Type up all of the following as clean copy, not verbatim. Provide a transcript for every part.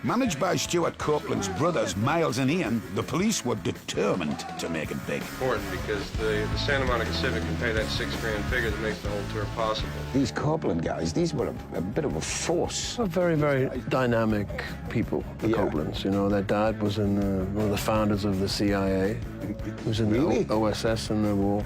Managed by Stuart Copeland's brothers, Miles and Ian, the police were determined to make it big. Important because the Santa Monica Civic can pay that $6 grand figure that makes the whole tour possible. These Copeland guys, these were a bit of a force. Very, very dynamic people, the Copelands. You know, their dad was one of the founders of the CIA. He was in the OSS in the war.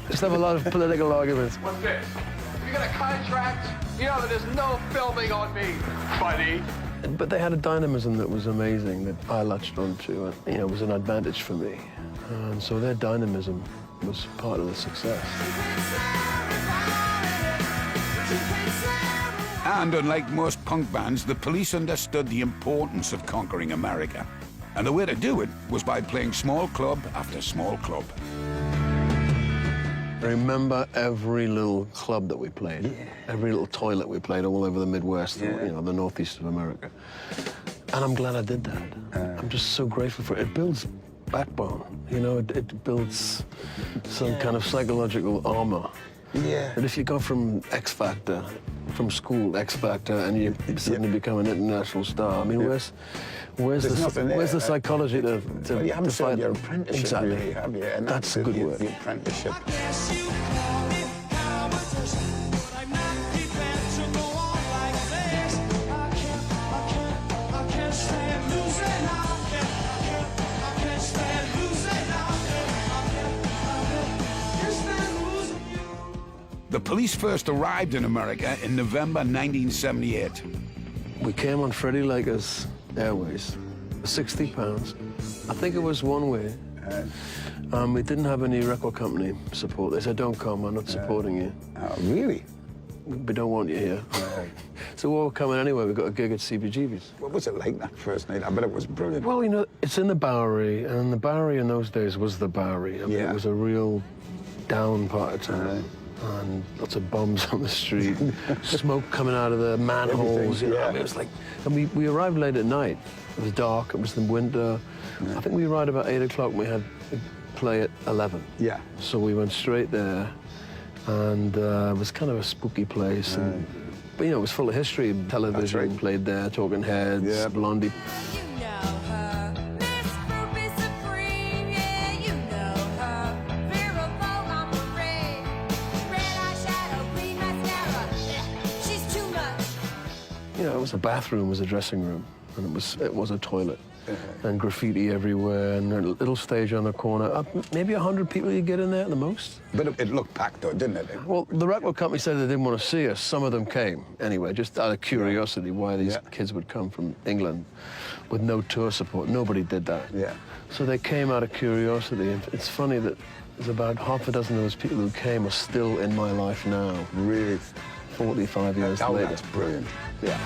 Just have a lot of political arguments. What's this? You got a contract? You know that there's no filming on me, buddy. But they had a dynamism that was amazing that I latched onto, and you know, it was an advantage for me. And so their dynamism was part of the success. And unlike most punk bands, the police understood the importance of conquering America. And the way to do it was by playing small club after small club. I remember every little club that we played, every little toilet we played all over the Midwest, you know, the northeast of America. And I'm glad I did that. I'm just so grateful for it. It builds backbone, you know, it builds some kind of psychological armor. Yeah. And if you go from X Factor, from school X Factor, and you suddenly become an international star, I mean, where's the psychology to well, you haven't fight your apprenticeship, exactly. really, have you? And that's good work. The apprenticeship. The police first arrived in America in November 1978. We came on Freddie Laker's Airways, 60 pounds. I think it was one way. We didn't have any record company support. They said, don't come, I'm not supporting you. Oh, really? We don't want you here. So we were coming anyway. We got a gig at CBGB's. What was it like that first night? I bet it was brilliant. Well, you know, it's in the Bowery, and the Bowery in those days was the Bowery. I mean, it was a real down part of town. And lots of bombs on the street, smoke coming out of the manholes. You know? I mean, it was like, and we arrived late at night. It was dark. It was in winter. I think we arrived about 8 o'clock. We had to play at 11. Yeah. So we went straight there, and it was kind of a spooky place. And, but you know, it was full of history. Television played there, Talking Heads, Blondie. You know, it was a bathroom, was a dressing room, and it was a toilet, and graffiti everywhere, and a little stage on the corner. Maybe 100 people you get in there at the most. But it looked packed, though, didn't it? Well, the record company said they didn't want to see us. Some of them came anyway, just out of curiosity why these kids would come from England with no tour support. Nobody did that. Yeah. So they came out of curiosity, and it's funny that there's about half a dozen of those people who came are still in my life now. Really? 45 years later. That's brilliant. Yeah.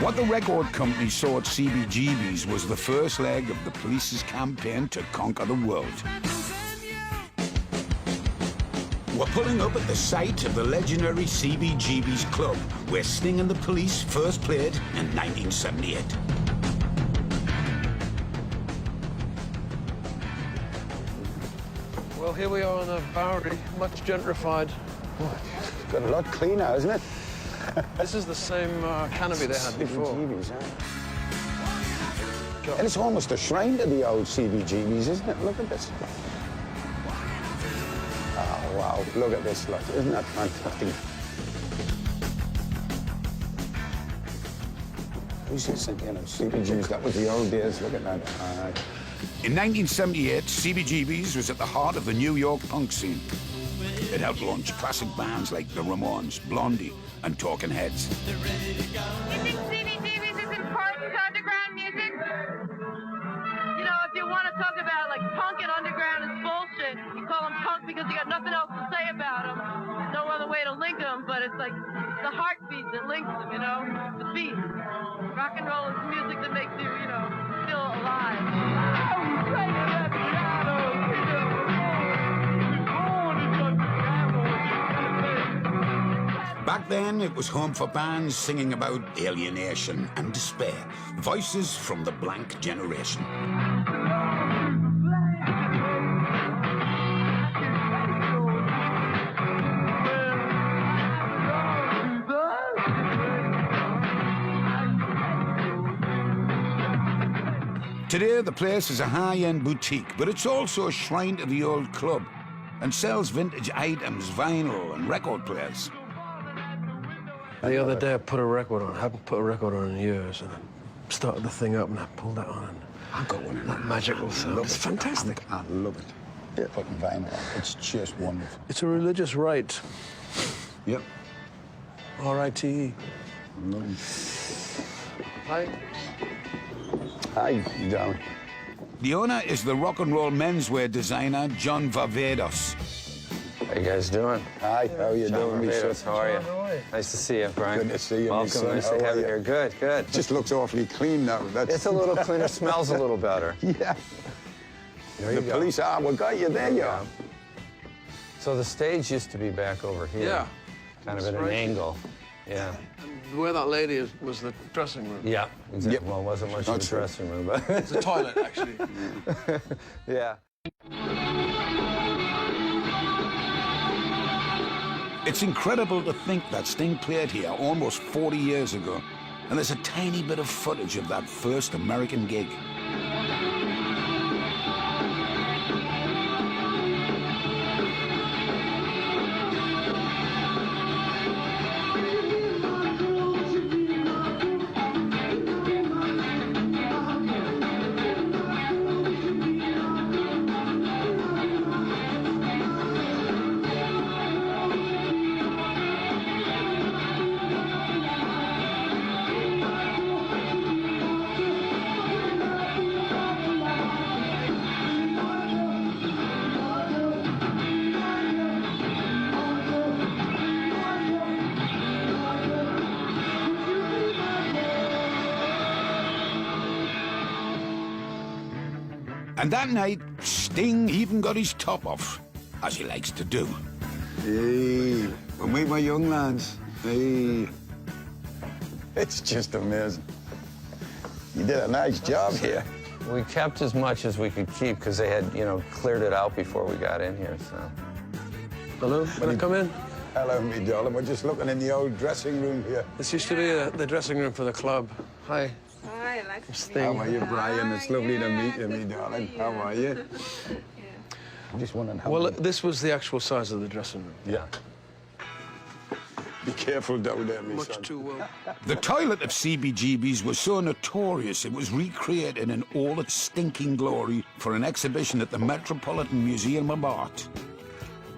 What the record company saw at CBGB's was the first leg of the police's campaign to conquer the world. We're pulling up at the site of the legendary CBGB's club, where Sting and the Police first played in 1978. Well, here we are on the Bowery, much gentrified. It's got a lot cleaner, isn't it? This is the same canopy they had before. CBGB's, And it's almost a shrine to the old CBGB's, isn't it? Look at this. Oh, wow. Look at this, look. Isn't that fantastic? Who's this? You know, CBGB's, that was the old days. Look at that. In 1978, CBGB's was at the heart of the New York punk scene. It helped launch classic bands like the Ramones, Blondie, and Talking Heads. You think CBGB's is important to underground music? You know, if you want to talk about, like, punk and underground is bullshit, you call them punk because you got nothing else to say about them. No other way to link them, but it's like the heartbeat that links them, you know? The beat. Rock and roll is music that makes you, you know, feel alive. Back then, it was home for bands singing about alienation and despair, voices from the blank generation. Today, the place is a high-end boutique, but it's also a shrine to the old club and sells vintage items, vinyl and record players. The other day, I put a record on. I haven't put a record on in years, and I started the thing up, and I pulled that on, and I've got one. that magical sound. It's fantastic. I love it. Yeah. Putting vinyl on. It's just wonderful. It's a religious rite. Yep. R-I-T-E. Hi. Hi, darling. The owner is the rock and roll menswear designer, John Varvados. How you guys doing? Hi, how you doing, me son? How are you? Nice to see you, Brian. Good to see you, me Welcome. son. Nice How to have are you here. Good, good. Just looks awfully clean now. That's... It's a little cleaner. Smells a little better. Yeah. There you The go. police are. We got you. There you are. So the stage used to be back over here. Yeah. Kind of at an Right. angle. Yeah. Where that lady is was the dressing room. Yeah, exactly. Yep. Well, it wasn't much of a That's right. dressing room, but It's a toilet, actually. yeah. It's incredible to think that Sting played here almost 40 years ago, and there's a tiny bit of footage of that first American gig. And that night, Sting even got his top off, as he likes to do. Hey, when we were young lads, hey, it's just amazing. You did a nice job here. We kept as much as we could keep because they had, you know, cleared it out before we got in here, so. Hello, can I come in? Hello, me darling. We're just looking in the old dressing room here. This used to be the dressing room for the club. Hi. Hi, nice to meet Sting. How are you, Brian? It's lovely to meet you, me darling. How are you? I'm just wondering how. Well, this was the actual size of the dressing room. Yeah. Be careful down there, me Much son. too well. The toilet of CBGB's was so notorious it was recreated in all its stinking glory for an exhibition at the Metropolitan Museum of Art.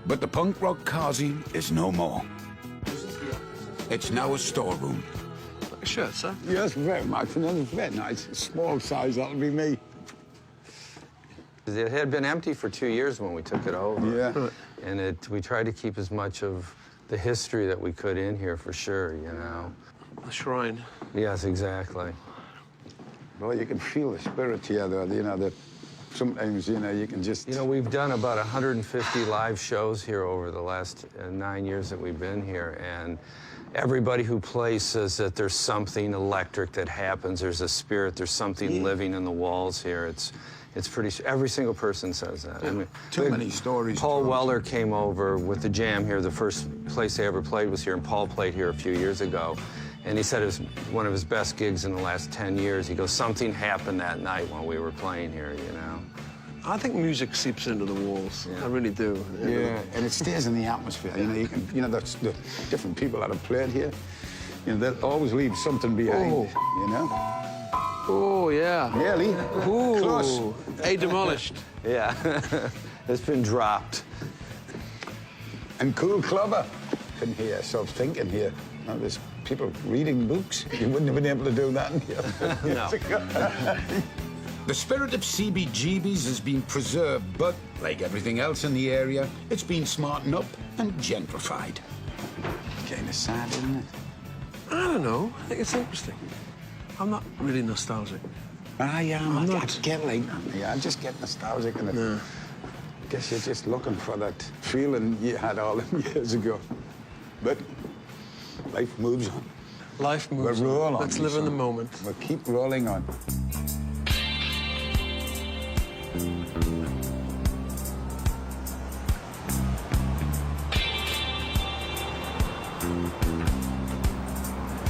But the punk rock Kazi is no more. It's now a storeroom. Like a shirt, sir. Yes, very much. And it's very nice. Small size, that'll be me. It had been empty for 2 years when we took it over. Yeah. And we tried to keep as much of the history that we could in here for sure, you know. The shrine. Yes, exactly. Well, you can feel the spirit here, though. You know, that sometimes, you know, you can just... You know, we've done about 150 live shows here over the last 9 years that we've been here, and everybody who plays says that there's something electric that happens, there's a spirit, there's something living in the walls here. It's pretty, every single person says that. I mean, Too many stories. Paul to- Weller came over with the Jam here. The first place they ever played was here, and Paul played here a few years ago. And he said it was one of his best gigs in the last 10 years. He goes, something happened that night when we were playing here, you know. I think music seeps into the walls. Yeah. I really do. Yeah, and it stays in the atmosphere. You know, the different people that have played here, you know, they'll always leave something behind, you know? Oh, yeah. Nearly. Ooh. Close. A demolished. Yeah, it's been dropped. And cool clubber in here, so thinking here. You know, there's people reading books. You wouldn't have been able to do that in here. No. The spirit of CBGB's has been preserved, but like everything else in the area, it's been smartened up and gentrified. Kind of sad, isn't it? I don't know. I think it's interesting. I'm not really nostalgic. I am. I'm I not. get like that. Yeah, I just get nostalgic and I guess you're just looking for that feeling you had all them years ago. But life moves on. Life moves We'll roll on. on. Let's live in the son. moment. We'll keep rolling on.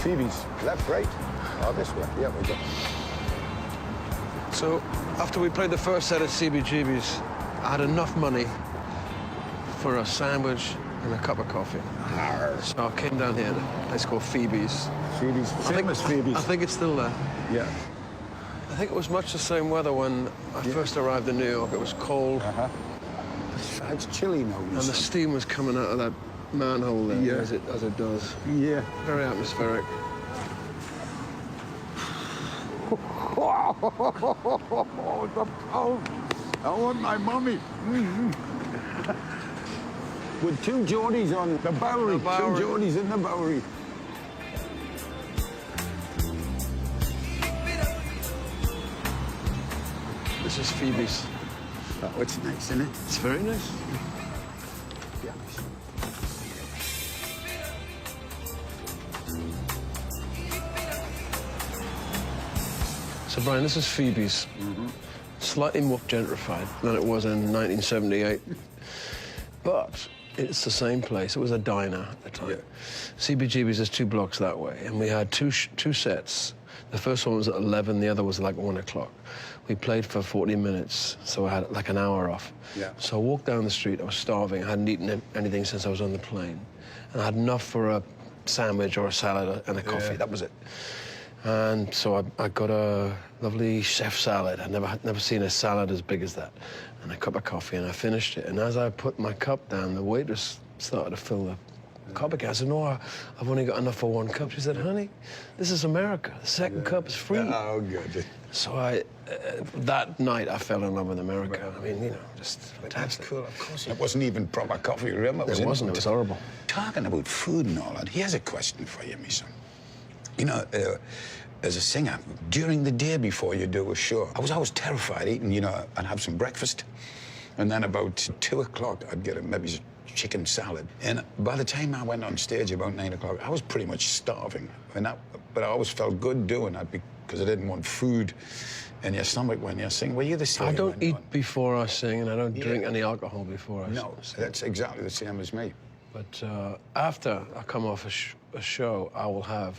Phoebe's left, right? Oh, this way. Yeah, we go. So after we played the first set at CBGB's, I had enough money for a sandwich and a cup of coffee. So I came down here to a place called Phoebe's. Phoebe's, famous Phoebe's. I think it's still there. Yeah. I think it was much the same weather when I first arrived in New York. It was cold. It's chilly now. And the steam was coming out of that manhole there, as it does. Yeah. Very atmospheric. I want my mummy. With 2 Geordies on the Bowery. The Bowery. 2 Geordies in the Bowery. This is Phoebe's. Oh, it's nice, isn't it? It's very nice. Yeah. So, Brian, this is Phoebe's. Slightly more gentrified than it was in 1978. But it's the same place. It was a diner at the time. Yeah. CBGB's is 2 blocks that way, and we had two sets. The first one was at 11, the other was like 1 o'clock. We played for 40 minutes, so I had like an hour off. Yeah. So I walked down the street, I was starving, I hadn't eaten anything since I was on the plane. And I had enough for a sandwich or a salad and a coffee, that was it. And so I got a lovely chef salad. I'd never seen a salad as big as that. And a cup of coffee, and I finished it. And as I put my cup down, the waitress started to fill the cup again. I said, no, I've only got enough for 1 cup. She said, honey, this is America. The second cup is free. Oh, good. So that night, I fell in love with America. I mean, you know, just fantastic. That's cool, of course. It wasn't even proper coffee, remember? It wasn't, it was horrible. Talking about food and all that, here's a question for you, my son. You know, as a singer, during the day before you do a show, I was always terrified eating, you know, I'd have some breakfast, and then about 2 o'clock, I'd get maybe chicken salad. And by the time I went on stage about 9 o'clock, I was pretty much starving. But I always felt good doing that because I didn't want food in your stomach when you're singing. Were you the same? I don't eat before I sing, and I don't drink any alcohol before I sing. No, that's exactly the same as me. But after I come off a show, I will have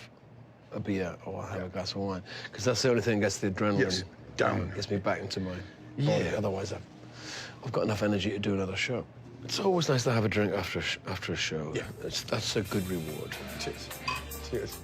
a beer or I'll have a glass of wine, because that's the only thing that gets the adrenaline down. Gets me back into my body. Otherwise, I've got enough energy to do another show. It's always nice to have a drink after a show. Yeah. That's a good reward. Cheers. Cheers.